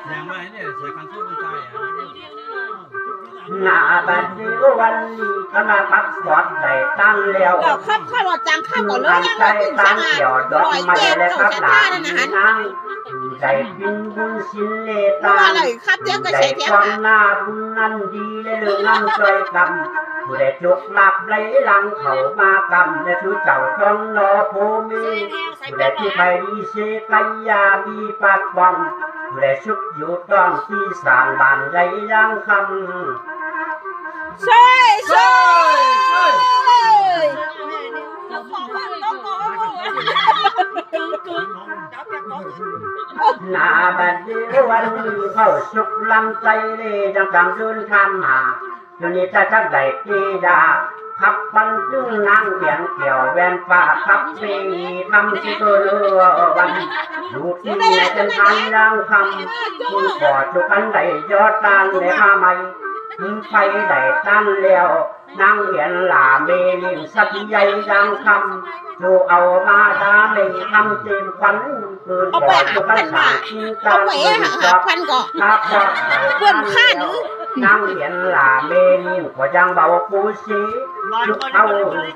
อย่างไรเนี่ยใส่คันสู้ผู้ชายหน้าบัดนี้วันนี้ก็มาพักผ่อนได้ตั้งแล้วเราขับข้าวจังข้าวก่อนเลยยังเราถึงสะอาดลอยเจ็บเขาชะท่านั่นนะฮะใจบินบุญสินเลตาอะไรครับเดี๋ยวก็ใช้เทียบความหน้าบุญนั้นดีและเรื่องนั้นช่วยกำผู้ใดจกหลับไหลหลังเขามากำและชูเจ้าช่องนอภูมิผู้ใดที่ไปดีเสกยามีปากวังผู้ใดชุกอยู่ต้องที่สร้างบ้านไรยังคำใช่หน้าบัดนี้วันนี้เขาสุขลำใจเลยจังจำยืนทำหาอยู่นี่จะทักใดกีดาขับบันจึงนางเขียนเกี่ยวแวนฟ้าขับปีทำที่ตัวเรือวันอยู่ที่ไหนจะทำร่างคำคุณขอจุกันใดยอดตังในผ้าไหมไฟได้ตั้นแล้วนางเหียนหล่าเมลิมสักใหญ่ดังคำจูเอามาดาไม่ทำเต็มควันเกินขอจุกันสามชิ้นกันพันก็เพื่อนข้านนางเหียนหล่าเมลิมก็ยังเบาปูสีจุกเอา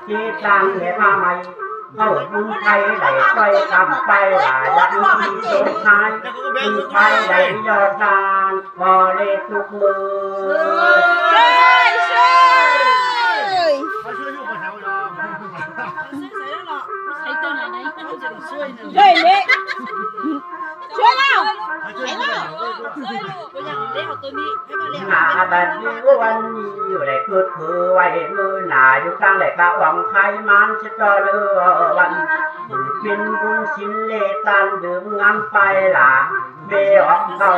จีตังในผ้าไหมเข้าบุญไทยได้ไปทำไปหลายอย่างที่สงท้ายบุญไทยได้ยอดดานพอเล็กทุกมือช่วยเล็กช่วยเราช่วยเราหน้าบัดนี้วันนี้อยู่ในคืดคือไว้มือหน้าอยู่กลางแหลกกะหวังไข่มันจะจอเลือวันเป็นบุญสินเลตันดื่มงำไปหลาเบออกเก่า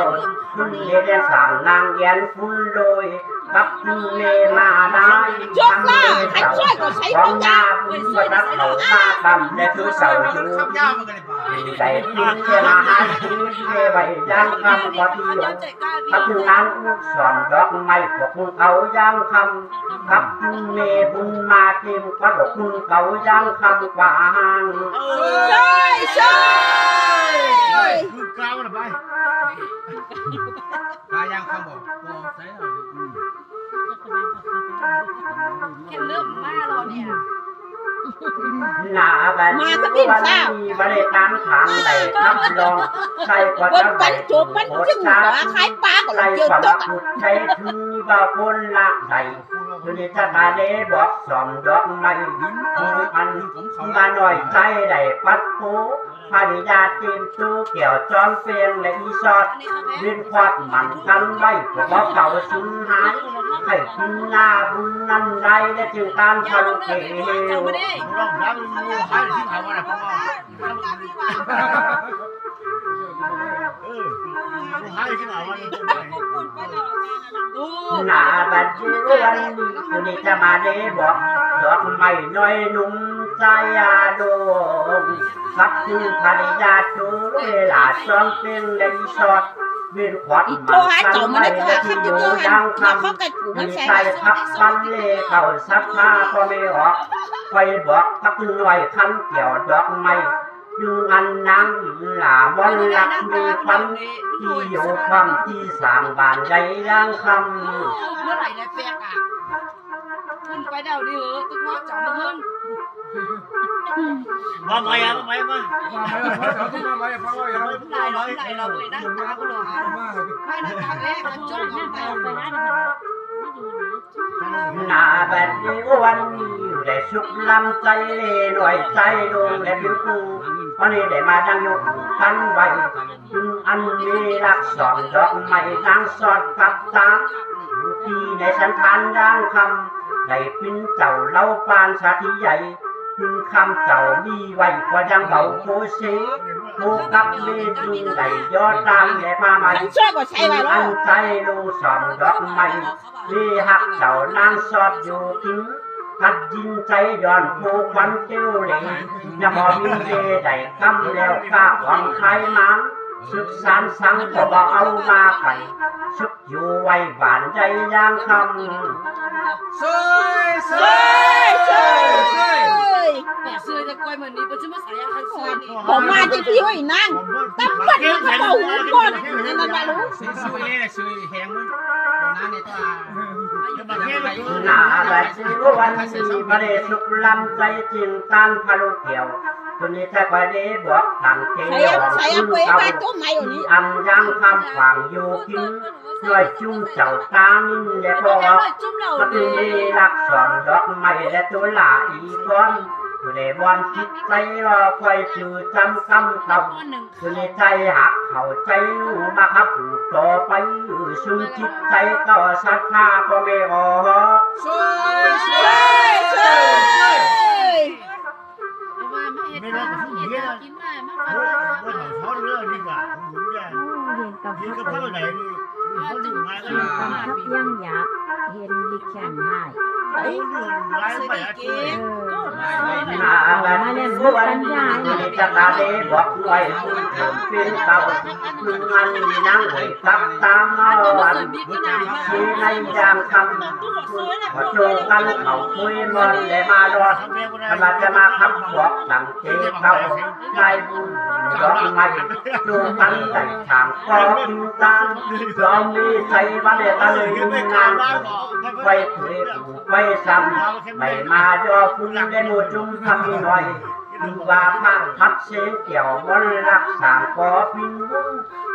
คุณเลี้ยงสั่งนางแยนคุณโดยกับเมมาได้จบละให้ช่วยก็ใช้ปัญญาบุญก็รักเขามาทำและคือเสาอยู่ใจพิจารณาเทไว้ยังคำก็ที่อยู่พัฒนานสอนดอกไม้พวกคุณเขายังคำกับเมบุญมาเต็มก็บอกคุณเขายังคำกว่าห่างใช่คือกล้าวนะไปกายังคำบอกใส่หน่อยแค่เริ่มมาเราเนี่ยหน้าบัดนี้วันนี้บริการทางใดรับรองใครก็จะไปจบมันจึงหัวคล้ายปลาของเราเจอตกใช้ถือว่าคนละใดอยู่ในสถานนี้บอกสอมดอกไม้อันมาหน่อยใจได้ปัดปูภรรยาเต็มตู้เกี่ยวจอมเฟียงและอีสอดเล่นควาดมันกันไว้พวกเขาสูญหายให้กินหน้าบุญนั้นได้และจึงการทำเกลียวร้องรับงูหายที่ไหนวะเนี่ยพ่อหายที่ไหนวะหน้าบัดนี้วันนี้คุณจะมาได้บอกดอกไม้น้อยนุ่มใจอาดงสักคืนภรรยาจูเวลาซ้อมเป็นและอีสอดเวียนขวัญมันทำให้ที่อยู่ยังทำมีใจขับมันเล่เขาซับมาก็ไม่ออกไฟบอกพักหน่อยคันเกี่ยวดอกไม้อยู่อันนางหลาบนหลักมีพันที่อยู่ความที่สร้างบ้านใหญ่ยังคำเมื่อไหร่ได้แปลกอ่ะขึ้นไปเดี๋ยวนี้เหรอตึกน้อยจ่อมาขึ้นมาไหมอ่ะมาไหมมาไหนเราเลยนั่งตาก็หล่อไม่นั่งตาแรกมันจบของเราไปนะหน้าแบบนี้วันนี้ได้สุขลำใจเลยหน่วยใจดวงและผิวกูวันนี้ได้มาดังยกทันไว้อันนี้รักสอนดอกไม้นางสอดกับตาที่ในสันทานดังคำได้เป็นเจ้าเล่าปานสาธิใหญ่คำเจ้ามีไว้กว่ายังเบาโคเสโคกับเมจูได้ยอดตามและมาใหม่อันใจลูสอนดอกไม้ลีหักเจ้านางสอดอยู่ถึงกัดยินใจย้อนผูกวันเจ้าเหล่ยามอมีเจได้คำแล้วก้าหวังใครมันศึกษาสังก็บ่เอามาไปศึก อยู่ไว้บ้านใจยางคำ ซอยซ เฮ้ อย ยเฮ้ย แต่เสื้อจะก้อยเหมือนนี้เป็นชื่อมาใส่อาคันเสื้อนี่ ผมมาที่พี่ไว้นั่งตำบัดมันก็เป่าหูก่อนนั่นมันมารู้ ซุยซุยแหงมั้งตรงนั้นในตัว หน้าแบบสิวันนี้ประเดสุกลำใจจริงตันพะโลเกี่ยวคนนี้จะไปได้บอกต่างเที่ยว ใส่เอาไปไปตัวใหม่อยู่นี้ อันยังคำฝังอยู่กินด้วยจุ้งเจ้าตานิ่งและพอ จุ่มเรา ปฏิรักสอนดอกไม้และตัวหลาอีกคนอยู่ในบอนจิตใจรอคอยจือจำคำคำอยู่ในใจหักเข้าใจรู้มาครับต่อไปซึ่งจิตใจก็ศรัทธาก็ไม่ออก ซอยซ เฮ้ อย ยเฮ้ย ว่าไม่เห็นกินมามาฟัง ว่าเขาเรื่องดีกว่าผมแย่ เห็นกับ ยิง พั กับ ก เขาไหนนี่เขาถึงไงกัน กับพักยังอยากเห็นลิแคนหาย เขาเรื่องร้ายไปอาทิตย์ หน้าแบบสวนมีจะตาเดบอกไว้เป็นเก่ามึงอันนี้นั่งให้ตักตามมาวันที่ในยามคำพอเจอกันเขาคุยมันเลยมารอดมันจะมาขับบอกสั่งเจ๊เขาไล่บุญยอมไม่ดูกันแต่ทางก็กินตามยอมมีใจวันเดียวกันเลยงานไปเผยไปซ้ำไม่มาย่อคุณได้หนูจุ่มทำหน่อยดูว่าพระพัดเสียงเกี่ยวมันรักษาขอพิมพ์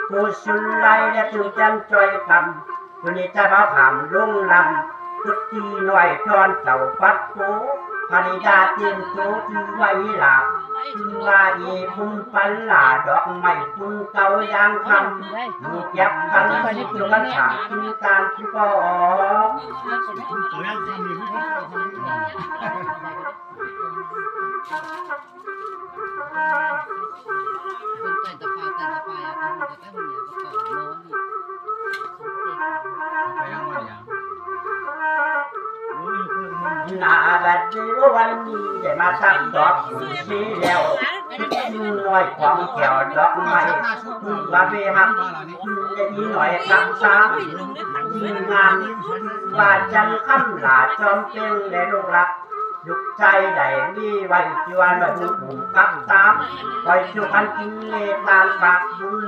ผู้สุนไล่และถึงจันจอยคำวันนี้จะมาถามลุงลำทุกทีหน่อยทอนเจ้าปัดโผภริยาเตียนโตที่ไว้หลับว่าอีพุ่มปันหลาดอกไม้พุ่งเก่ายางคำมีเก็บกันที่จุกันฉากกินการที่ก็ ตัวนั้นทำอยู่ที่เขาทำอยู่ คนแต่ตะปาแต่ตะปาอ่ะแต่แต่แต่เนี่ยก็ต่อร้อนนี่ ไปยังไงอย่าง หน้าแบบนี้วันนี้ได้มาทักดอกสีแล้วหน่อยความแก้วดอกไม้ว่าไปหักได้อีหน่อยคำสามยิงงานว่าจันคำหลาจอมเป็นและลูกรักยุกใจใดมีไว้จวนแบบหุ่นกับตามไว้ชุกันกินเลตานปากบุญ